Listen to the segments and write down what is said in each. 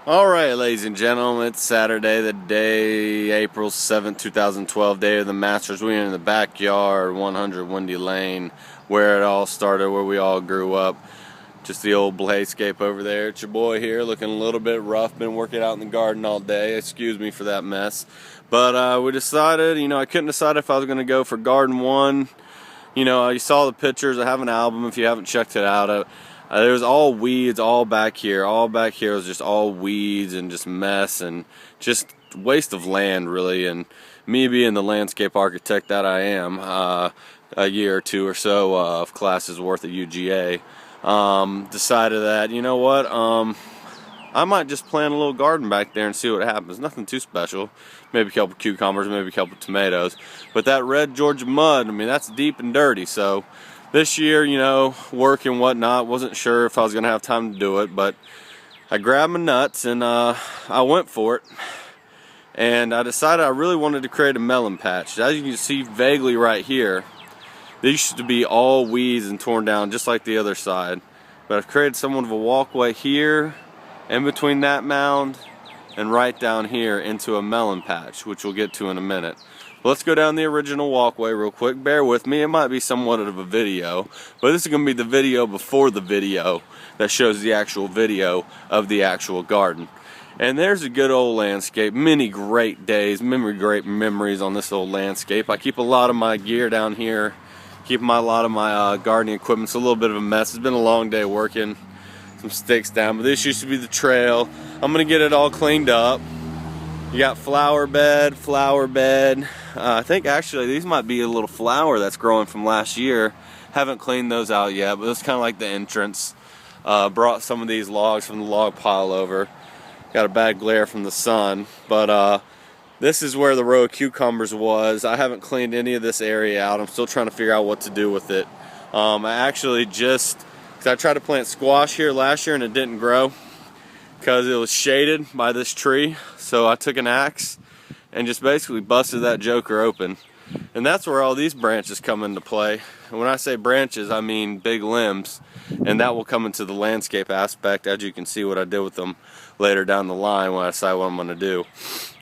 Alright, ladies and gentlemen, it's Saturday, the day, April 7th, 2012, day of the Masters. We're in the backyard, 100 Windy Lane, where it all started, where we all grew up. Just the old bladescape over there. It's your boy here, looking a little bit rough. Been working out in the garden all day. Excuse me for that mess. But we decided, I couldn't decide if I was going to go for Garden 1. You saw the pictures. I have an album if you haven't checked it out. There was all weeds all back here. All back here was just all weeds and just mess and just waste of land, really. And me being the landscape architect that I am, a year or two or so of classes worth at UGA, decided that, you know what, I might just plant a little garden back there and see what happens. Nothing too special. Maybe a couple cucumbers, maybe a couple tomatoes. But that red Georgia mud, that's deep and dirty. So this year, work and whatnot, wasn't sure if I was going to have time to do it, but I grabbed my nuts and I went for it. And I decided I really wanted to create a melon patch. As you can see vaguely right here, these used to be all weeds and torn down just like the other side. But I've created somewhat of a walkway here, in between that mound, and right down here into a melon patch, which we'll get to in a minute. Let's go down the original walkway real quick. Bear with me, it might be somewhat of a video, but this is going to be the video before the video that shows the actual video of the actual garden. And there's a good old landscape, many great days, great memories on this old landscape. I keep a lot of my gear down here, keep a lot of my gardening equipment. It's a little bit of a mess. It's been a long day working. Some sticks down, but this used to be the trail. I'm gonna get it all cleaned up. You got flower bed. I think actually these might be a little flower that's growing from last year. Haven't cleaned those out yet, but it's kind of like the entrance. Brought some of these logs from the log pile over. Got a bad glare from the sun, but this is where the row of cucumbers was. I haven't cleaned any of this area out. I'm still trying to figure out what to do with it. I actually I tried to plant squash here last year and it didn't grow because it was shaded by this tree. So I took an axe and just basically busted that joker open. And that's where all these branches come into play. And when I say branches, I mean big limbs. And that will come into the landscape aspect, as you can see what I did with them later down the line when I decide what I'm going to do.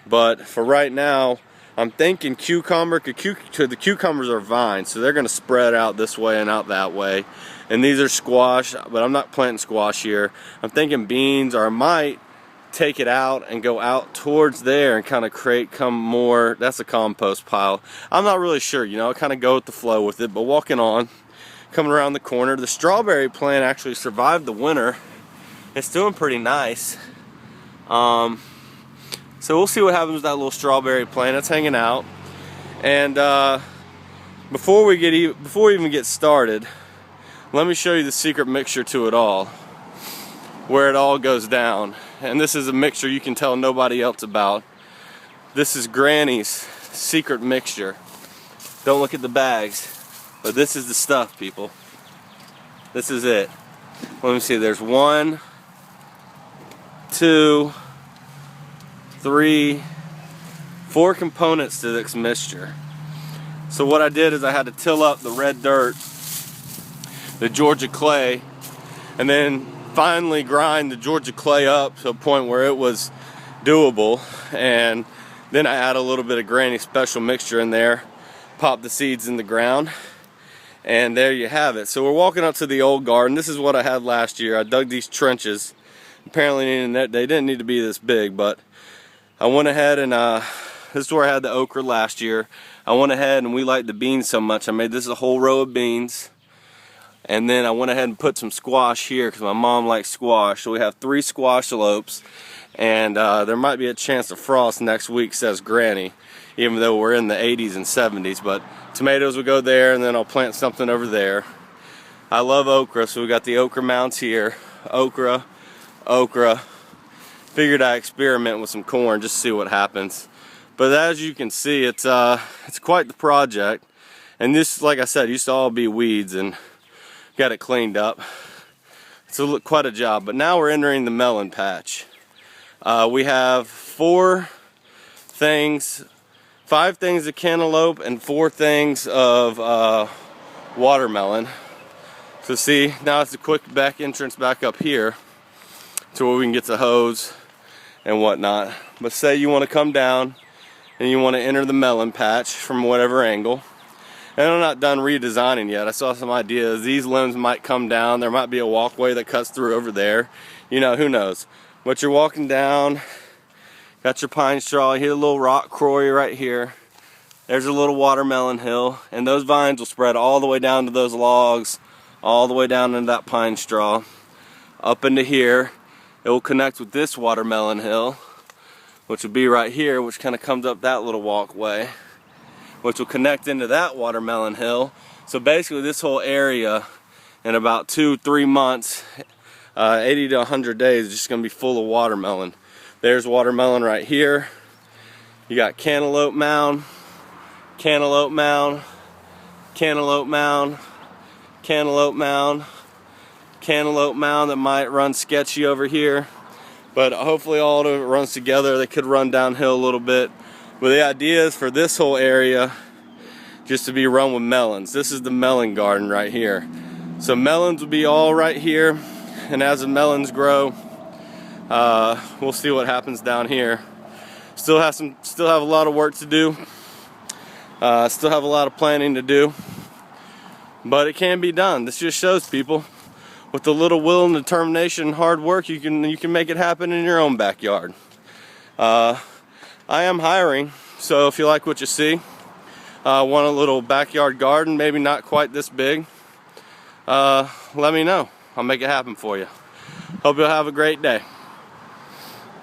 But for right now, I'm thinking cucumber. The cucumbers are vines, so they're going to spread out this way and out that way. And these are squash, but I'm not planting squash here. I'm thinking beans, or I might take it out and go out towards there and kind of come more. That's a compost pile. I'm not really sure, I kind of go with the flow with it. But walking on, coming around the corner, the strawberry plant actually survived the winter. It's doing pretty nice. So we'll see what happens with that little strawberry plant. It's hanging out. And before we even get started, let me show you the secret mixture to it all, where it all goes down. And this is a mixture you can tell nobody else about. This is Granny's secret mixture. Don't look at the bags, but this is the stuff, people. This is it. Let me see, there's 1, 2, 3, 4 components to this mixture. So what I did is I had to till up the red dirt, the Georgia clay, and then finally grind the Georgia clay up to a point where it was doable. And then I add a little bit of Granny special mixture in there, pop the seeds in the ground, and there you have it. So we're walking up to the old garden. This is what I had last year. I dug these trenches. Apparently they didn't need to be this big, but I went ahead and this is where I had the okra last year. I went ahead, and we liked the beans so much, I made this a whole row of beans. And then I went ahead and put some squash here because my mom likes squash. So we have 3 squash slopes, and there might be a chance of frost next week, says Granny, even though we're in the 80s and 70s. But tomatoes will go there, and then I'll plant something over there. I love okra, so we got the okra mounds here. Okra. Figured I'd experiment with some corn just to see what happens. But as you can see, it's quite the project. And this, like I said, used to all be weeds, and got it cleaned up. It's quite a job. But now we're entering the melon patch. We have 5 things of cantaloupe and 4 things of watermelon. So see, now it's a quick back entrance back up here to where we can get the hose and whatnot. But say you want to come down and you want to enter the melon patch from whatever angle. And I'm not done redesigning yet. I saw some ideas. These limbs might come down. There might be a walkway that cuts through over there. You know, who knows. But you're walking down, got your pine straw, you hear a little rock quarry right here. There's a little watermelon hill, and those vines will spread all the way down to those logs, all the way down into that pine straw, up into here. It will connect with this watermelon hill, which will be right here, which kind of comes up that little walkway, which will connect into that watermelon hill. So basically this whole area in about 2-3 months, 80 to 100 days, is just going to be full of watermelon. There's watermelon right here. You got cantaloupe mound, cantaloupe mound, cantaloupe mound, cantaloupe mound, cantaloupe mound that might run sketchy over here, but hopefully all of it runs together. They could run downhill a little bit, but the idea is for this whole area just to be run with melons. This is the melon garden right here. So melons will be all right here, and as the melons grow, we'll see what happens down here. Still have a lot of work to do. Still have a lot of planning to do, but it can be done. This just shows people, with a little will and determination and hard work, you can make it happen in your own backyard. I am hiring, so if you like what you see, want a little backyard garden, maybe not quite this big, let me know. I'll make it happen for you. Hope you'll have a great day.